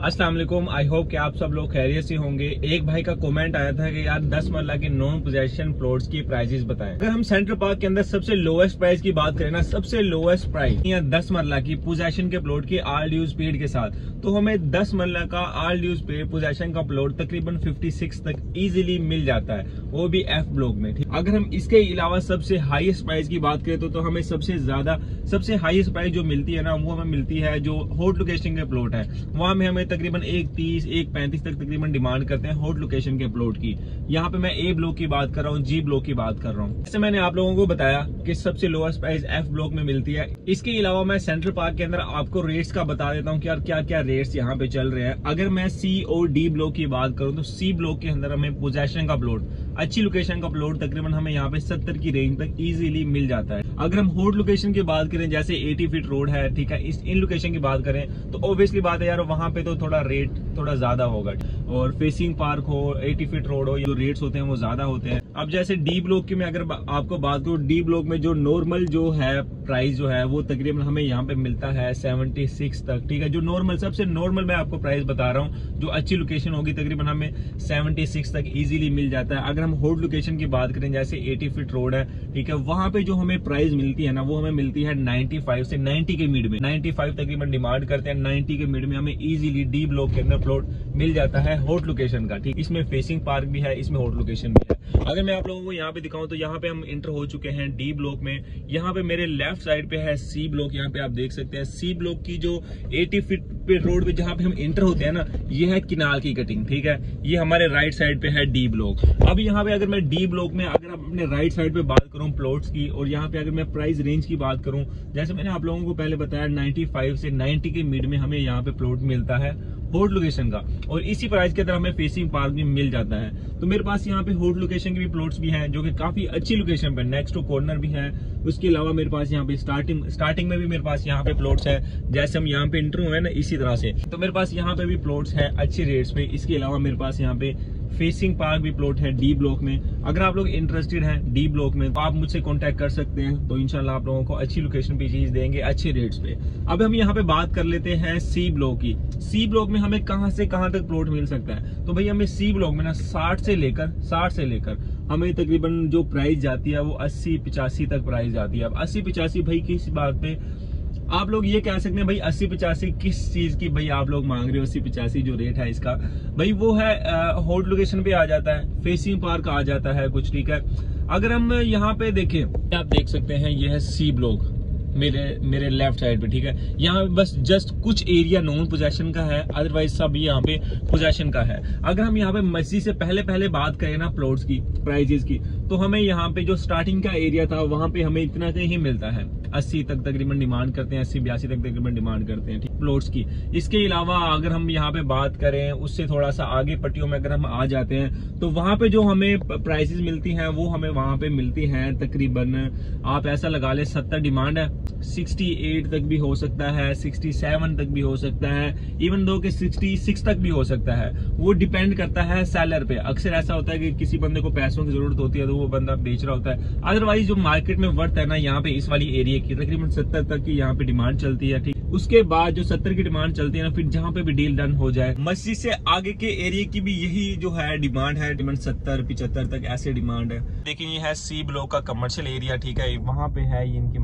अस्सलाम वालेकुम। I hope कि आप सब लोग खैरियत से होंगे। एक भाई का कमेंट आया था कि यार 10 मरला के नॉन पोजेशन प्लॉट्स की प्राइसेस बताएं। अगर हम सेंट्रल पार्क के अंदर सबसे लोएस्ट प्राइस की बात करें ना, सबसे लोएस्ट प्राइस या 10 मरला की पोजेशन के प्लॉट की आल ड्यू स्पीड के साथ, तो हमें 10 मरला का आल ड्यू स्पीड पोजेशन का प्लॉट तकरीबन 56 तक इजीली मिल जाता है, वो भी एफ ब्लॉक में। ठीक, अगर हम इसके अलावा सबसे हाईएस्ट प्राइस की बात करें तो हमें सबसे हाईएस्ट प्राइस जो मिलती है ना, वो हमें मिलती है जो हॉट लोकेशन के प्लॉट है। वहां में हमें तकरीबन 1.30 1.35 तक तकरीबन डिमांड करते हैं हॉट लोकेशन के प्लॉट की। यहाँ पे मैं ए ब्लॉक की बात कर रहा हूँ, जी ब्लॉक की बात कर रहा हूँ। जैसे मैंने आप लोगों को बताया कि सबसे लोएस्ट प्राइस एफ ब्लॉक में मिलती है। इसके अलावा मैं सेंट्रल पार्क के अंदर आपको रेट्स का बता देता हूँ कि यार क्या क्या रेट्स यहाँ पे चल रहे हैं। अगर मैं सी और डी ब्लॉक की बात करूँ तो सी ब्लॉक के अंदर हमें पोजेशन का प्लॉट, अच्छी लोकेशन का प्लॉट तकरीबन हमें यहाँ पे 70 की रेंज तक इजीली मिल जाता है। अगर हम हॉट लोकेशन की बात करें, जैसे 80 फीट रोड है, ठीक है, इन लोकेशन की बात करें तो ऑब्वियसली बात है यार, वहां पे तो थोड़ा रेट थोड़ा ज्यादा होगा। और फेसिंग पार्क हो, 80 फीट रोड हो, जो रेट्स होते हैं वो ज्यादा होते हैं। अब जैसे डी ब्लॉक की मैं अगर आपको बात करूँ, डी ब्लॉक में जो नॉर्मल जो है प्राइस जो है वो तकरीबन हमें यहाँ पे मिलता है 76 तक। ठीक है, जो नॉर्मल, सबसे नॉर्मल मैं आपको प्राइस बता रहा हूँ, जो अच्छी लोकेशन होगी तकरीबन हमें 76 तक इजीली मिल जाता है। अगर हम हॉट लोकेशन की बात करें, जैसे 80 फीट रोड है, ठीक है, वहां पे जो हमें प्राइस मिलती है ना, वो हमें मिलती है 95 से 90 के मिड में। 95 तकरीबन डिमांड करते हैं, 90 के मिड में हमें इजीली डी ब्लॉक के अंदर प्लॉट मिल जाता है हॉट लोकेशन का। ठीक, इसमें फेसिंग पार्क भी है, इसमें हॉट लोकेशन भी है। अगर मैं आप लोगों को यहाँ पे दिखाऊं तो यहाँ पे हम इंटर हो चुके हैं डी ब्लॉक में। यहाँ पे मेरे लेफ्ट साइड पे है सी ब्लॉक। यहाँ पे आप देख सकते हैं सी ब्लॉक की जो 80 फीट पे रोड पे जहाँ पे हम इंटर होते हैं ना, ये है किनाल की कटिंग। ठीक है, ये हमारे राइट साइड पे है डी ब्लॉक। अब यहाँ पे अगर मैं डी ब्लॉक में अगर अपने राइट साइड पे बात करूँ प्लॉट्स की, और यहाँ पे अगर मैं प्राइस रेंज की बात करूँ, जैसे मैंने आप लोगों को पहले बताया 95 से 90 के मिड में हमें यहाँ पे प्लॉट मिलता है हॉट लोकेशन का, और इसी प्राइस के अंदर हमें फेसिंग पार्क भी मिल जाता है। तो मेरे पास यहाँ पे हॉट लोकेशन के भी प्लॉट्स भी हैं, जो कि काफी अच्छी लोकेशन पे, नेक्स्ट टू कॉर्नर भी है। उसके अलावा मेरे पास यहाँ पे स्टार्टिंग में भी मेरे पास यहाँ पे प्लॉट्स है, जैसे हम यहाँ पे इंटर हुए ना, इसी तरह से। तो मेरे पास यहाँ पे भी प्लॉट्स है अच्छे रेट्स पे। इसके अलावा मेरे पास यहाँ पे फेसिंग पार्क भी प्लॉट है डी ब्लॉक में। अगर आप लोग इंटरेस्टेड हैं डी ब्लॉक में तो आप मुझसे कांटेक्ट कर सकते हैं, तो इंशाल्लाह आप लोगों को अच्छी लोकेशन पे चीज देंगे अच्छे रेट्स पे। अब हम यहाँ पे बात कर लेते हैं सी ब्लॉक की। सी ब्लॉक में हमें कहां से कहां तक प्लॉट मिल सकता है, तो भाई हमें सी ब्लॉक में ना 60 से लेकर हमें तकरीबन जो प्राइस जाती है वो 80-85 तक प्राइस जाती है। अब 80-85 भाई किस बात पे आप लोग ये कह सकते हैं भाई 80-85 किस चीज की भाई आप लोग मांग रहे हो। 80-85 जो रेट है इसका भाई वो है हॉट लोकेशन पे आ जाता है, फेसिंग पार्क आ जाता है कुछ। ठीक है, अगर हम यहाँ पे देखें, आप देख सकते हैं ये है सी ब्लॉक मेरे लेफ्ट साइड पे। ठीक है, यहाँ बस जस्ट कुछ एरिया नॉन पोजेशन का है, अदरवाइज सब यहाँ पे पोजेशन का है। अगर हम यहाँ पे मस्जिद से पहले बात करें ना प्लॉट्स की प्राइजेस की, तो हमें यहाँ पे जो स्टार्टिंग का एरिया था वहां पे हमें इतना ही मिलता है, 80 तक तकरीबन डिमांड करते हैं, 80-82 तक तकरीबन डिमांड करते हैं, ठीक, प्लॉट्स की। इसके अलावा अगर हम यहाँ पे बात करें उससे थोड़ा सा आगे पट्टियों में अगर हम आ जाते हैं, तो वहां पे जो हमें प्राइसेस मिलती हैं वो हमें वहां पे मिलती हैं तकरीबन, आप ऐसा लगा ले 70 डिमांड है, 68 तक भी हो सकता है, 67 तक भी हो सकता है, इवन दो कि 66 तक भी हो सकता है। वो डिपेंड करता है सेलर पे। अक्सर ऐसा होता है कि किसी बंदे को पैसों की जरूरत होती है तो वो बंदा बेच रहा होता है। अदरवाइज जो मार्केट में वर्थ है ना, यहाँ पे इस वाली एरिया की तकरीबन 70 तक की यहाँ पे डिमांड चलती है। ठीक, उसके बाद जो 70 की डिमांड चलती है ना, फिर जहाँ पे भी डील डन हो जाए। मस्जिद से आगे के एरिया की भी यही जो है डिमांड है, डिमांड 70-75 तक ऐसे डिमांड है। लेकिन ये है सी ब्लॉक का कमर्शियल एरिया। ठीक है, वहां पे है ये इनकी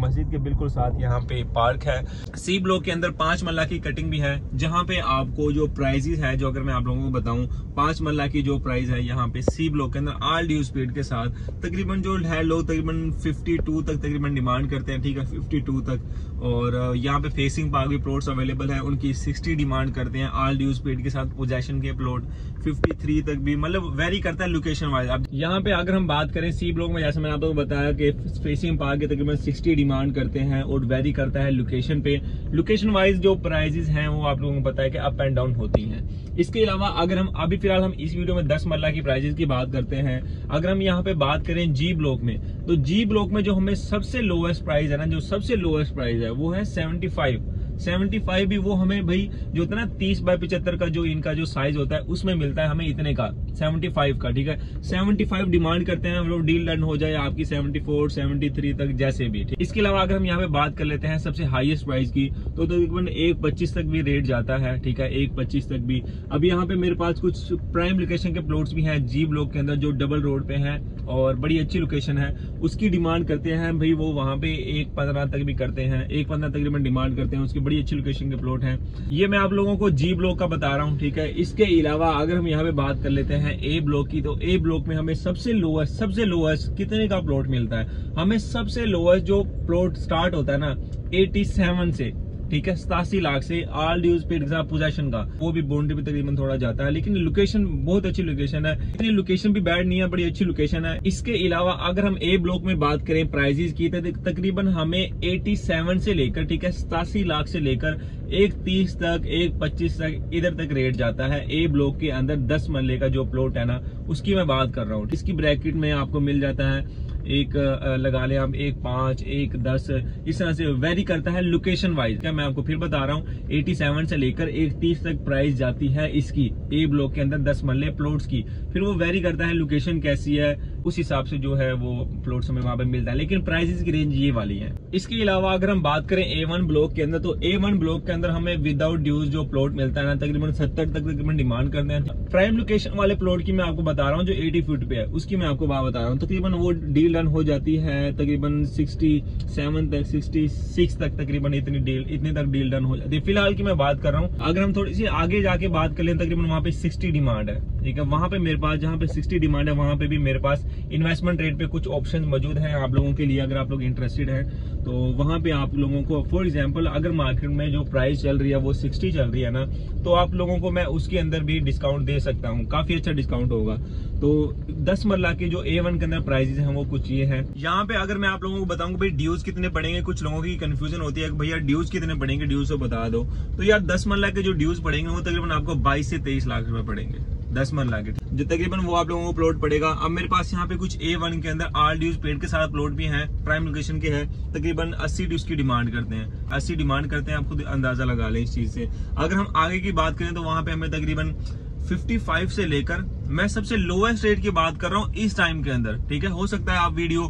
मस्जिद के बिल्कुल साथ यहाँ पे पार्क है। सी ब्लॉक के अंदर 5 मरला की कटिंग भी है, जहाँ पे आपको जो प्राइजेस है, जो अगर मैं आप लोगों को बताऊं, 5 मरला की जो प्राइस है यहाँ पे सी ब्लॉक के अंदर आल ड्यू स्पीड के साथ तकरीबन जो है लोग तकरीबन 52 तक तकरीबन डिमांड करते हैं। ठीक है, 52 तक। और यहाँ पे फेसिंग पार्क भी प्लॉट्स अवेलेबल है, उनकी 60 डिमांड करते हैं आल ड्यू स्पीड के साथ। पोजेशन के प्लॉट 53 तक भी, मतलब वेरी करता है लोकेशन वाइज। अब यहाँ पे अगर हम बात करें सी ब्लॉक में, जैसे मैंने आपको बताया कि फेसिंग पार्क के तकरीबन 60 डिमांड करते हैं, और वेरी करता है लोकेशन पे। लोकेशन वाइज जो प्राइजेस हैं वो आप लोगों को पता है कि अप एंड डाउन होती हैं। इसके अलावा अगर हम अभी फिलहाल हम इस वीडियो में 10 मरला की प्राइजेस की बात करते हैं, अगर हम यहाँ पे बात करें जी ब्लॉक में, तो जी ब्लॉक में जो हमें सबसे लोएस्ट प्राइस है ना, जो सबसे लोएस्ट प्राइस है वो है 75 भी वो हमें भाई जो होता है ना 30 बाय 75 का जो इनका जो साइज होता है उसमें मिलता है हमें इतने का 75 का, ठीक है। 75 डिमांड करते हैं हम लोग, डील डन हो जाए आपकी 74 73 तक जैसे भी, ठीक। इसके अलावा अगर हम यहाँ पे बात कर लेते हैं सबसे हाईएस्ट प्राइस की तो तकरीबन 1.25 तक भी रेट जाता है, ठीक है, 1.25 तक भी। अभी यहाँ पे मेरे पास कुछ प्राइम लोकेशन के प्लॉट्स भी हैं जी ब्लॉक के अंदर जो डबल रोड पे हैं और बड़ी अच्छी लोकेशन है, उसकी डिमांड करते हैं भाई वो वहां पे 1.15 तक भी करते हैं, 1.15 तकरीबन डिमांड करते हैं, उसकी बड़ी अच्छी लोकेशन के प्लॉट हैं। ये मैं आप लोगों को जी ब्लॉक का बता रहा हूँ, ठीक है। इसके अलावा अगर हम यहाँ पे बात कर लेते हैं ए ब्लॉक की, तो ए ब्लॉक में हमें सबसे लोएस्ट कितने का प्लॉट मिलता है? हमें सबसे लोएस्ट जो प्लॉट स्टार्ट होता है ना 87 से, ठीक है, 87 लाख से, ऑल ड्यूज पेड के साथ पोजेशन का, वो भी बाउंड्री पे तकरीबन थोड़ा जाता है, लेकिन लोकेशन बहुत अच्छी लोकेशन है, इतनी लोकेशन भी बैड नहीं है, बड़ी अच्छी लोकेशन है। इसके अलावा अगर हम ए ब्लॉक में बात करें प्राइजेस की, तो तकरीबन हमें 87 से लेकर, ठीक है, 87 लाख से लेकर 1.30 तक 1.25 तक इधर तक रेट जाता है ए ब्लॉक के अंदर। 10 मरले का जो प्लॉट है ना उसकी मैं बात कर रहा हूँ। इसकी ब्रैकेट में आपको मिल जाता है एक लगा ले आप 1.5 1.10 इस तरह से वेरी करता है लोकेशन वाइज। क्या मैं आपको फिर बता रहा हूँ 87 से लेकर 1.30 तक प्राइस जाती है इसकी ए ब्लॉक के अंदर 10 मरले प्लॉट्स की। फिर वो वेरी करता है लोकेशन कैसी है, उस हिसाब से जो है वो प्लॉट्स हमें वहां पे मिलता है, लेकिन प्राइसेस की रेंज ये वाली है। इसके अलावा अगर हम बात करें A1 ब्लॉक के अंदर, तो A1 ब्लॉक के अंदर हमें विदाउट ड्यूज जो प्लॉट मिलता है ना तकरीबन 70 तक तकरीबन डिमांड करते हैं। प्राइम लोकेशन वाले प्लॉट की मैं आपको बता रहा हूँ जो 80 फीट पे है, उसकी मैं आपको बात बता रहा हूँ, तकरीबन वो डील डन हो जाती है तकरीबन 67 तक 66 तक तकरीबन इतनी तक डील डन हो जाती है। फिलहाल की मैं बात कर रहा हूँ। अगर हम थोड़ी सी आगे जाके बात कर लें, तकरीबन वहां पे 60 डिमांड है, ठीक है। वहां पे मेरे पास जहां पे 60 डिमांड है वहां पे भी मेरे पास इन्वेस्टमेंट रेट पे कुछ ऑप्शन मौजूद हैं आप लोगों के लिए। अगर आप लोग इंटरेस्टेड हैं तो वहां पे आप लोगों को फॉर एग्जांपल अगर मार्केट में जो प्राइस चल रही है वो 60 चल रही है ना, तो आप लोगों को मैं उसके अंदर भी डिस्काउंट दे सकता हूँ, काफी अच्छा डिस्काउंट होगा। तो 10 मरला के जो A1 के अंदर प्राइसेस हैं वो कुछ ये हैं। यहाँ पे अगर मैं आप लोगों को बताऊं भाई ड्यूज कितने पड़ेंगे, कुछ लोगों की कंफ्यूजन होती है कि भैया ड्यूज कितने पड़ेंगे, ड्यूज तो बता दो। तो यार 10 मरला के जो ड्यूज पड़ेंगे वो तकरीबन आपको 22 से 23 लाख रुपए पड़ेंगे 10 मरला के, जो तकरीबन वो आप लोगों को प्लॉट पड़ेगा। अब मेरे पास यहाँ पे कुछ A1 के अंदर ऑल ड्यूज पेड के साथ प्लॉट भी हैं, प्राइम लोकेशन के हैं, तकरीबन 80 ड्यूज की डिमांड करते हैं, 80 डिमांड करते हैं। आप खुद अंदाजा लगा लें इस चीज से। अगर हम आगे की बात करें तो वहां पे हमें तकरीबन 55 से लेकर, मैं सबसे लोएस्ट रेट की बात कर रहा हूँ इस टाइम के अंदर, ठीक है। हो सकता है आप वीडियो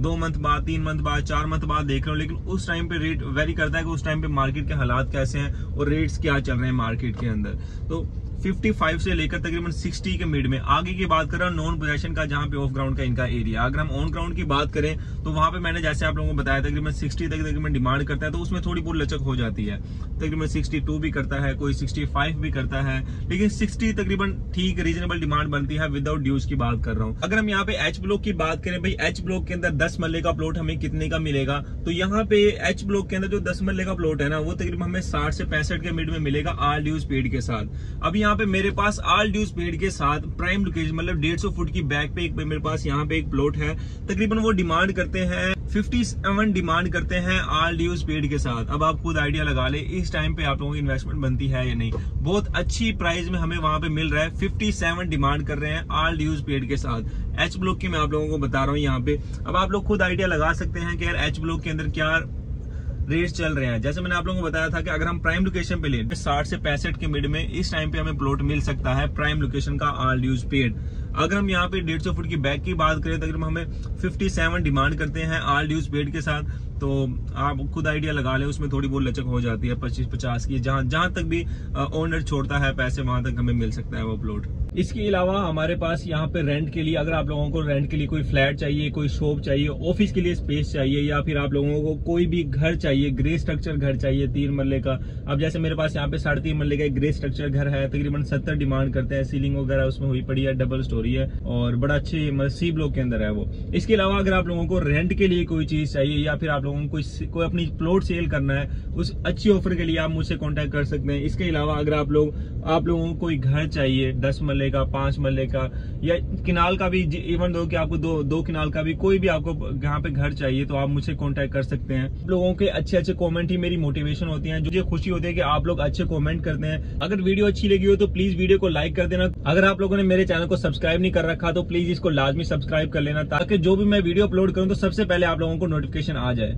2 मंथ बाद, 3 मंथ बाद, 4 मंथ बाद देख रहे हो, लेकिन उस टाइम पे रेट वेरी करता है कि उस टाइम पे मार्केट के हालात कैसे हैं और रेट्स क्या चल रहे हैं मार्केट के अंदर। तो 55 से लेकर तकरीबन 60 के मिड में। आगे की बात कर रहा हूँ नॉन पोजेशन का, जहां पे ऑफ ग्राउंड का इनका एरिया। अगर हम ऑन ग्राउंड की बात करें तो वहां पे मैंने जैसे आप लोगों को बताया तकरीबन 60 तक तकरीबन डिमांड करता है, तो उसमें थोड़ी बहुत लचक हो जाती है, तकरीबन 62 भी करता है, कोई 65 भी करता है, लेकिन 60 तकरीबन ठीक रीजनेबल डिमांड बनती है विदाउट ड्यूज की बात कर रहा हूँ। अगर हम यहाँ पे एच ब्लॉक की बात करें, भाई एच ब्लॉक के अंदर 10 मरले का प्लॉट हमें कितने का मिलेगा, तो यहाँ पे एच ब्लॉक के अंदर जो 10 मरले का प्लॉट है ना वो तकरीबन हमें 60 से 65 के मिड में मिलेगा ऑल ड्यूज पेड के साथ। अब यहाँ पे मेरे पास ऑल ड्यूज पेड के साथ प्राइम लोकेशन मतलब 150 फुट की बैक पे एक मेरे पास यहाँ पे एक प्लॉट है, तकरीबन वो डिमांड करते हैं 57 डिमांड करते हैं ऑल ड्यूज पेड के साथ। अब आप खुद आइडिया लगा ले इस टाइम पे आप लोगों की इन्वेस्टमेंट बनती है या नहीं। बहुत अच्छी प्राइस में हमें वहां पे मिल रहा है, 57 डिमांड कर रहे हैं ऑल ड्यूज पेड के साथ। एच ब्लॉक की मैं आप लोगों को बता रहा हूँ यहाँ पे। अब आप लोग खुद आइडिया लगा सकते हैं कि यार एच ब्लॉक के अंदर क्या रेट चल रहे हैं। जैसे मैंने आप लोगों को बताया था कि अगर हम प्राइम लोकेशन पे लें 60 से 65 के मिड में इस टाइम पे हमें प्लॉट मिल सकता है प्राइम लोकेशन का ऑल ड्यूज पेड। अगर हम यहाँ पे 150 फुट की बैक की बात करें तो अगर हमें 57 डिमांड करते हैं ऑल ड्यूज पेड के साथ, तो आप खुद आइडिया लगा लें उसमें थोड़ी बहुत लचक हो जाती है 25-50 की। जहां तक भी ओनर छोड़ता है पैसे वहां तक हमें मिल सकता है वो प्लॉट। इसके अलावा हमारे पास यहाँ पे रेंट के लिए, अगर आप लोगों को रेंट के लिए कोई फ्लैट चाहिए, कोई शॉप चाहिए, ऑफिस के लिए स्पेस चाहिए, या फिर आप लोगों को कोई भी घर चाहिए, ग्रे स्ट्रक्चर घर चाहिए 3 मरले का। अब जैसे मेरे पास यहाँ पे 3.5 मरले का एक ग्रे स्ट्रक्चर घर है, तकरीबन 70 डिमांड करते हैं, सीलिंग वगैरह उसमें हुई पड़ी है, डबल स्टोरी है और बड़ा अच्छी सी ब्लॉक के अंदर है वो। इसके अलावा अगर आप लोगों को रेंट के लिए कोई चीज चाहिए या फिर आप लोगों को कोई अपनी प्लॉट सेल करना है, उस अच्छी ऑफर के लिए आप मुझसे कांटेक्ट कर सकते हैं। इसके अलावा अगर आप लोगों को कोई घर चाहिए 10 मरले का, 5 मरले का या किनाल का भी, इवन दो कि आपको दो किनाल का भी कोई भी आपको यहाँ पे घर चाहिए तो आप मुझसे कांटेक्ट कर सकते हैं। लोगों के अच्छे कमेंट ही मेरी मोटिवेशन होती है, मुझे खुशी होती है कि आप लोग अच्छे कमेंट करते हैं। अगर वीडियो अच्छी लगी हो तो प्लीज वीडियो को लाइक कर देना। अगर आप लोगों ने मेरे चैनल को सब्सक्राइब नहीं कर रखा तो प्लीज इसको लाजमी सब्सक्राइब कर लेना, ताकि जो भी मैं वीडियो अपलोड करूं तो सबसे पहले आप लोगों को नोटिफिकेशन आ जाए।